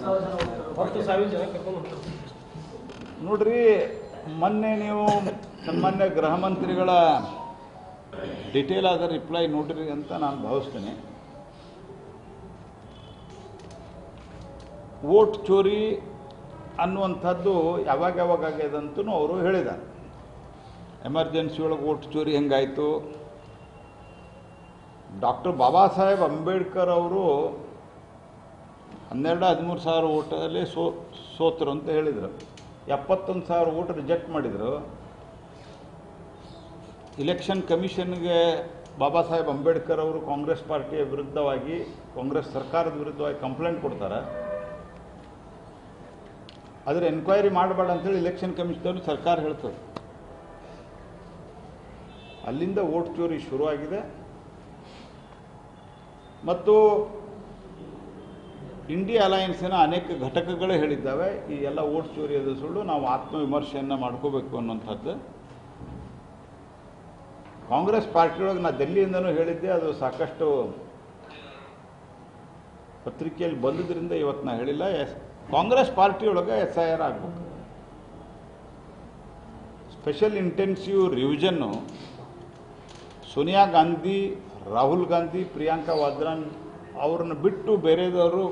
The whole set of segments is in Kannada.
10,000 ಜನ ಕರ್ಕೊಂಡು ಹೋಗ್ತಾರೆ. ನೋಡ್ರಿ, ಮೊನ್ನೆ ನೀವು ಸನ್ಮಾನ್ಯ ಗೃಹ ಮಂತ್ರಿಗಳ ಡಿಟೇಲ್ ಆದ ರಿಪ್ಲೈ ನೋಡ್ರಿ ಅಂತ ನಾನು ಭಾವಿಸ್ತೇನೆ. ವೋಟ್ ಚೋರಿ ಅನ್ನುವಂಥದ್ದು ಯಾವಾಗ ಆಗ್ಯದಂತೂ ಅವರು ಹೇಳಿದ್ದಾರೆ. ಎಮರ್ಜೆನ್ಸಿ ಒಳಗೆ ವೋಟ್ ಚೋರಿ ಹೆಂಗಾಯಿತು, ಡಾಕ್ಟರ್ ಬಾಬಾ ಸಾಹೇಬ್ ಅಂಬೇಡ್ಕರ್ ಅವರು 12-13 ಸಾವಿರ ಓಟಲ್ಲಿ ಸೋತರು ಅಂತ ಹೇಳಿದರು. 71,000 ಓಟ್ ರಿಜೆಕ್ಟ್ ಮಾಡಿದರು. ಇಲೆಕ್ಷನ್ ಕಮಿಷನ್ಗೆ ಬಾಬಾ ಸಾಹೇಬ್ ಅಂಬೇಡ್ಕರ್ ಅವರು ಕಾಂಗ್ರೆಸ್ ಪಾರ್ಟಿಯ ವಿರುದ್ಧವಾಗಿ, ಕಾಂಗ್ರೆಸ್ ಸರ್ಕಾರದ ವಿರುದ್ಧವಾಗಿ ಕಂಪ್ಲೇಂಟ್ ಕೊಡ್ತಾರೆ. ಆದರೆ ಎನ್ಕ್ವೈರಿ ಮಾಡಬೇಡ ಅಂತೇಳಿ ಇಲೆಕ್ಷನ್ ಕಮಿಷನರು ಸರ್ಕಾರ ಹೇಳ್ತದೆ. ಅಲ್ಲಿಂದ ವೋಟ್ ಚೋರಿ ಶುರುವಾಗಿದೆ. ಮತ್ತು ಇಂಡಿಯಾ ಅಲಯನ್ಸಿನ ಅನೇಕ ಘಟಕಗಳೇ ಹೇಳಿದ್ದಾವೆ ಈ ಎಲ್ಲ ವೋಟ್ ಚೋರಿಯದ ಸುಳ್ಳು, ನಾವು ಆತ್ಮವಿಮರ್ಶೆಯನ್ನು ಮಾಡ್ಕೋಬೇಕು ಅನ್ನುವಂಥದ್ದು. ಕಾಂಗ್ರೆಸ್ ಪಾರ್ಟಿಯೊಳಗೆ ನಾನು ಡೆಲ್ಲಿಯಿಂದನೂ ಹೇಳಿದ್ದೆ, ಅದು ಸಾಕಷ್ಟು ಪತ್ರಿಕೆಯಲ್ಲಿ ಬಂದಿದ್ದರಿಂದ ಇವತ್ತು ನಾನು ಹೇಳಿಲ್ಲ. ಕಾಂಗ್ರೆಸ್ ಪಾರ್ಟಿಯೊಳಗೆ SIR ಆಗಬೇಕು. ಸ್ಪೆಷಲ್ ಇಂಟೆನ್ಸಿವ್ ರಿವಿಷನ್ನು ಸೋನಿಯಾ ಗಾಂಧಿ, ರಾಹುಲ್ ಗಾಂಧಿ, ಪ್ರಿಯಾಂಕಾ ವಾದ್ರಾನ್ ಅವ್ರನ್ನ ಬಿಟ್ಟು ಬೇರೆದವರು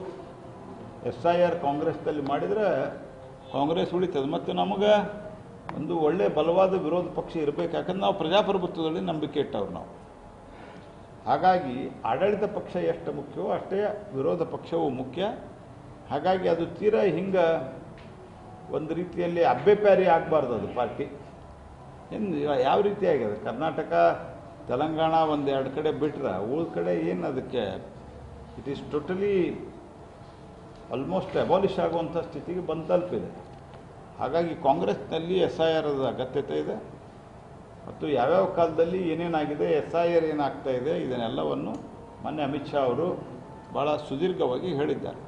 SIR ಕಾಂಗ್ರೆಸ್ನಲ್ಲಿ ಮಾಡಿದರೆ ಕಾಂಗ್ರೆಸ್ ಉಳಿತದೆ. ಮತ್ತು ನಮಗೆ ಒಂದು ಒಳ್ಳೆಯ ಬಲವಾದ ವಿರೋಧ ಪಕ್ಷ ಇರಬೇಕು. ಯಾಕಂದ್ರೆ ನಾವು ಪ್ರಜಾಪ್ರಭುತ್ವದಲ್ಲಿ ನಂಬಿಕೆ ಇಟ್ಟವ್ರು ನಾವು. ಹಾಗಾಗಿ ಆಡಳಿತ ಪಕ್ಷ ಎಷ್ಟು ಮುಖ್ಯವೋ ಅಷ್ಟೇ ವಿರೋಧ ಪಕ್ಷವೂ ಮುಖ್ಯ. ಹಾಗಾಗಿ ಅದು ತೀರಾ ಹಿಂಗೆ ಒಂದು ರೀತಿಯಲ್ಲಿ ಅಬ್ಬೆಪ್ಯಾರಿ ಆಗಬಾರ್ದು ಅದು ಪಾರ್ಟಿ. ಏನು ಯಾವ ರೀತಿ ಆಗಿದೆ, ಕರ್ನಾಟಕ ತೆಲಂಗಾಣ 1-2 ಕಡೆ ಬಿಟ್ಟರೆ ಉಳಿದ ಕಡೆ ಏನು ಅದಕ್ಕೆ it is totally almost abolish ಆಗುವಂಥ ಸ್ಥಿತಿಗೆ ಬಂದು ತಲುಪಿದೆ. ಹಾಗಾಗಿ ಕಾಂಗ್ರೆಸ್ನಲ್ಲಿ SIR ಅಗತ್ಯತೆ ಇದೆ. ಮತ್ತು ಯಾವ್ಯಾವ ಕಾಲದಲ್ಲಿ ಏನೇನಾಗಿದೆ, SIR ಏನಾಗ್ತಾ ಇದೆ, ಇದನ್ನೆಲ್ಲವನ್ನು ಮೊನ್ನೆ ಅಮಿತ್ ಶಾ ಅವರು ಭಾಳ ಸುದೀರ್ಘವಾಗಿ ಹೇಳಿದ್ದಾರೆ.